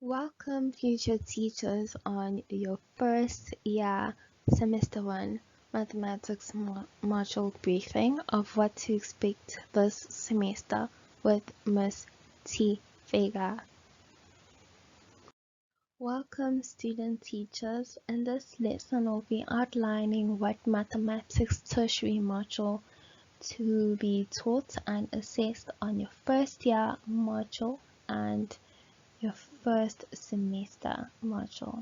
Welcome, future teachers, on your first year semester 1 mathematics module briefing of what to expect this semester with Miss T. Vega. Welcome, student teachers. In this lesson, we'll be outlining what mathematics tertiary module to be taught and assessed on your first year module and your first semester module.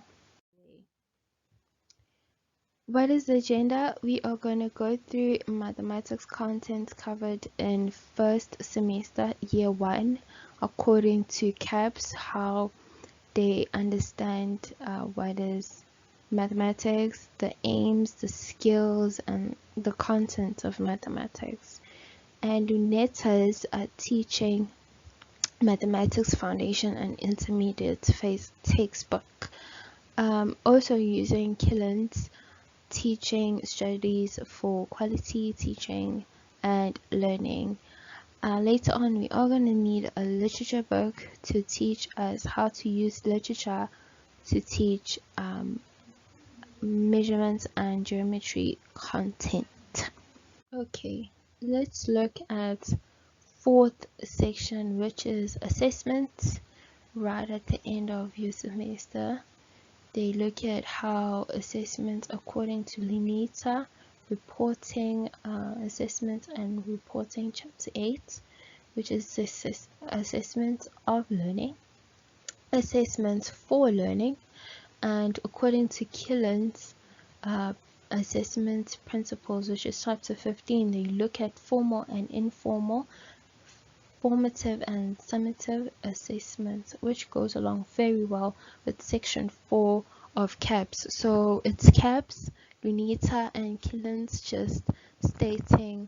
What is the agenda? We are going to go through mathematics content covered in first semester year 1 according to CAPS, how they understand what is mathematics, the aims, the skills, and the content of mathematics. And Luneta's teaching mathematics foundation and intermediate phase textbook. Also using Killen's teaching strategies for quality teaching and learning. Later on, we are going to need a literature book to teach us how to use literature to teach measurements and geometry content. Okay, let's look at fourth section, which is assessments. Right at the end of your semester, they look at how assessments according to Luneta, reporting assessment and reporting chapter 8, which is assessment of learning, assessments for learning, and according to Killen's assessment principles, which is chapter 15, they look at formal and informal, formative and summative assessments, which goes along very well with section 4 of CAPS. So it's CAPS, Luneta, and Killen's just stating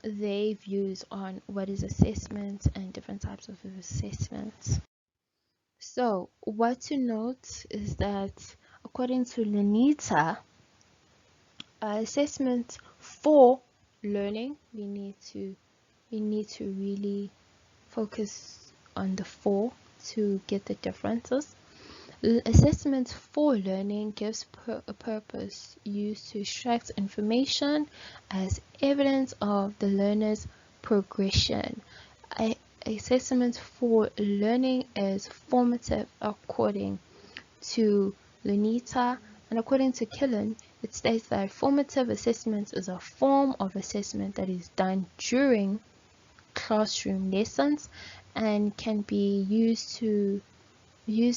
their views on what is assessment and different types of assessments. So what to note is that according to Luneta, assessment for learning, we need to really focus on the 4 to get the differences. Assessment for learning gives a purpose used to extract information as evidence of the learner's progression. Assessment for learning is formative according to Luneta, and according to Killen, it states that formative assessment is a form of assessment that is done during classroom lessons and can be used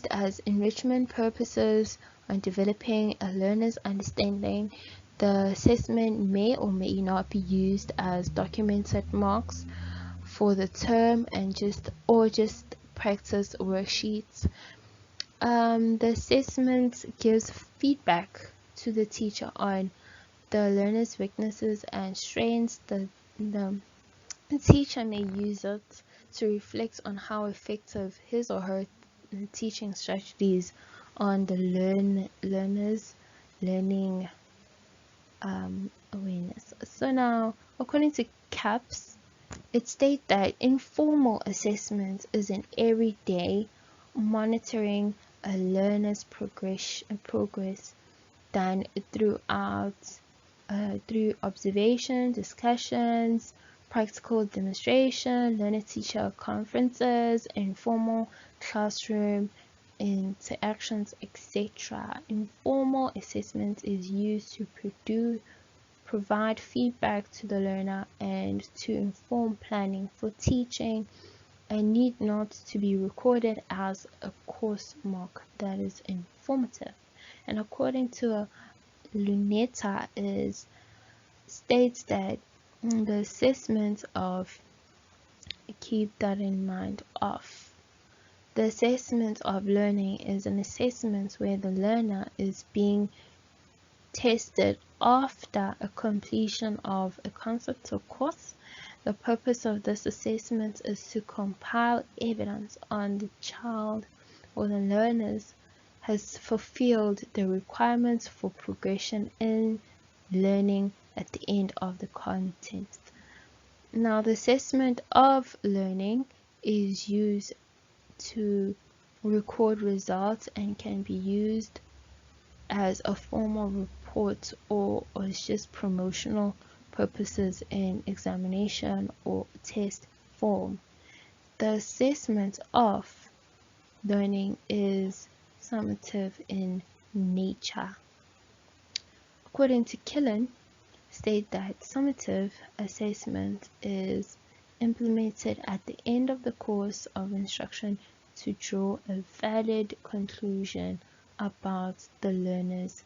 as enrichment purposes on developing a learner's understanding. The assessment may or may not be used as documented marks for the term and just practice worksheets. The assessment gives feedback to the teacher on the learner's weaknesses and strengths. The teacher may use it to reflect on how effective his or her teaching strategies on the learner's learning awareness. So now, according to CAPS, it states that informal assessment is an everyday monitoring a learner's progress done through observation, discussions, practical demonstration, learner-teacher conferences, informal classroom interactions, etc. Informal assessment is used to provide feedback to the learner and to inform planning for teaching, and need not to be recorded as a course mark. That is informative. And according to Luneta, states that the assessment of, keep that in mind, the assessment of learning is an assessment where the learner is being tested after a completion of a concept or course. The purpose of this assessment is to compile evidence on the child or the learners has fulfilled the requirements for progression in learning at the end of the content. Now, the assessment of learning is used to record results and can be used as a formal report or as just promotional purposes in examination or test form. The assessment of learning is summative in nature. According to Killen, state that summative assessment is implemented at the end of the course of instruction to draw a valid conclusion about the learner's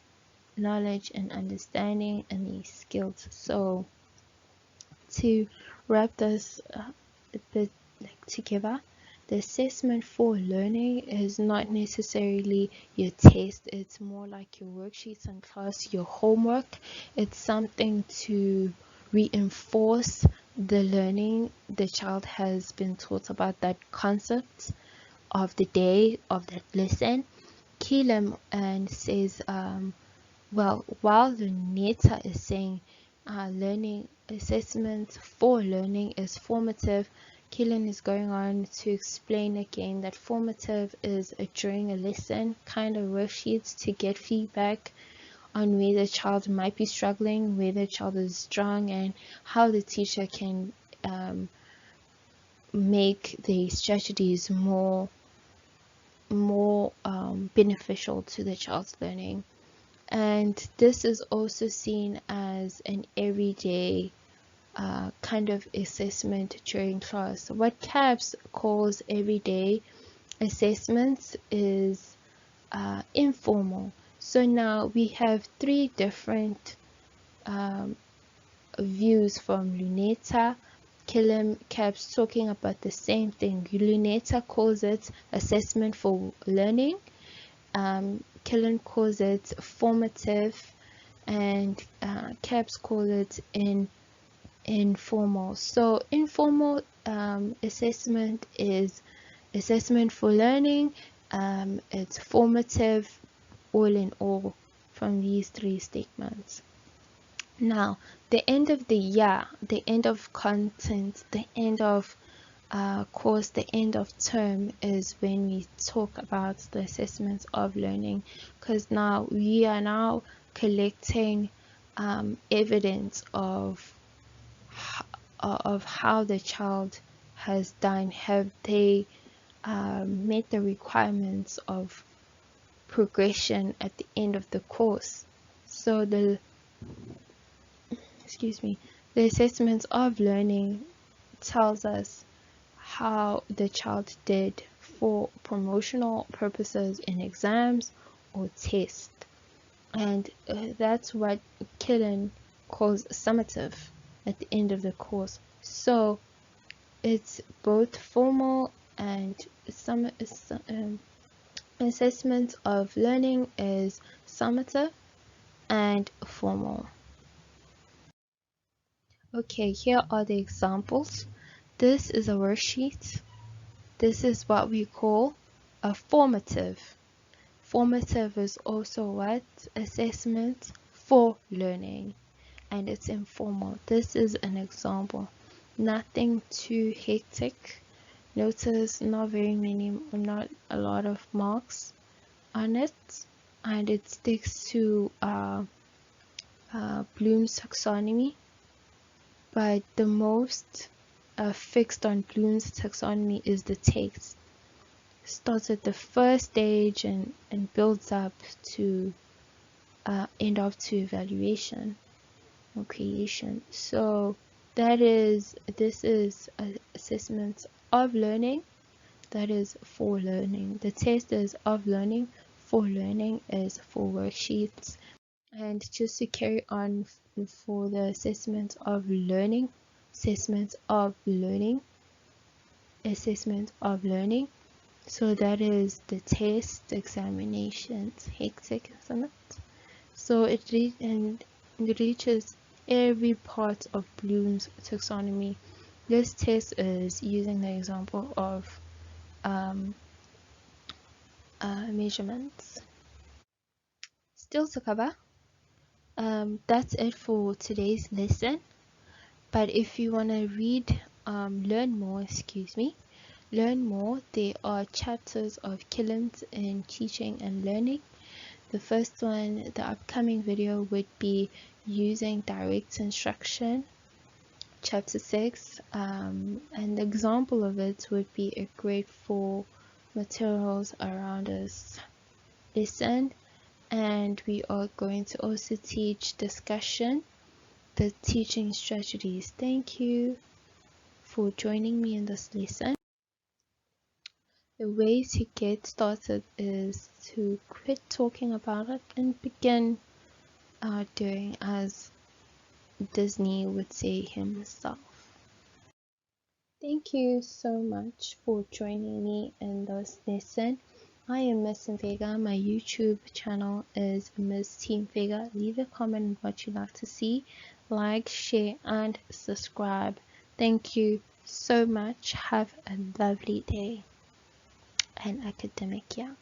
knowledge and understanding and their skills. So to wrap this a bit together, the assessment for learning is not necessarily your test. It's more like your worksheets in class, your homework. It's something to reinforce the learning the child has been taught about that concept of the day, of that lesson. Killen and says, well, while Luneta is saying learning assessment for learning is formative, Killen is going on to explain again that formative is during a lesson kind of worksheets to get feedback on where the child might be struggling, where the child is strong, and how the teacher can make the strategies more beneficial to the child's learning. And this is also seen as an everyday kind of assessment during class. What CAPS calls everyday assessments is informal. So now we have three different views from Luneta, Killen, CAPS talking about the same thing. Luneta calls it assessment for learning. Killen calls it formative, and CAPS calls it informal. So informal assessment is assessment for learning. It's formative, all in all, from these three statements. Now, the end of the year, the end of content, the end of course, the end of term is when we talk about the assessments of learning, because now we are now collecting evidence of how the child has done. Have they met the requirements of progression at the end of the course? So the assessments of learning tells us how the child did for promotional purposes in exams or tests, and that's what Killen calls summative at the end of the course. So it's both formal and some assessment of learning is summative and formal. Okay, here are the examples. This is a worksheet. This is what we call a formative. Formative is also what? Assessment for learning, and it's informal. This is an example. Nothing too hectic. Notice not a lot of marks on it, and it sticks to Bloom's taxonomy. But the most fixed on Bloom's taxonomy is the text. Starts at the first stage and builds up to end up to evaluation or creation. So this is assessments of learning, that is for learning. The test is of learning, for learning is for worksheets. And just to carry on for the assessment of learning, assessment of learning. So that is the test, examinations, hectic, isn't it? So it reaches every part of Bloom's taxonomy. This test is using the example of measurements. Still to cover. That's it for today's lesson. But if you want to read, learn more, learn more, there are chapters of Killen in teaching and learning. The first one, the upcoming video, would be using direct instruction, chapter 6, and the example of it would be a grade 4 materials around us lesson. And we are going to also teach discussion, the teaching strategies. Thank you for joining me in this lesson. The way to get started is to quit talking about it and begin doing as Disney would say himself. Thank you so much for joining me in this lesson. I am Miss Vega. My YouTube channel is Miss Team Vega. Leave a comment on what you'd like to see. Like, share, and subscribe. Thank you so much. Have a lovely day and academic year.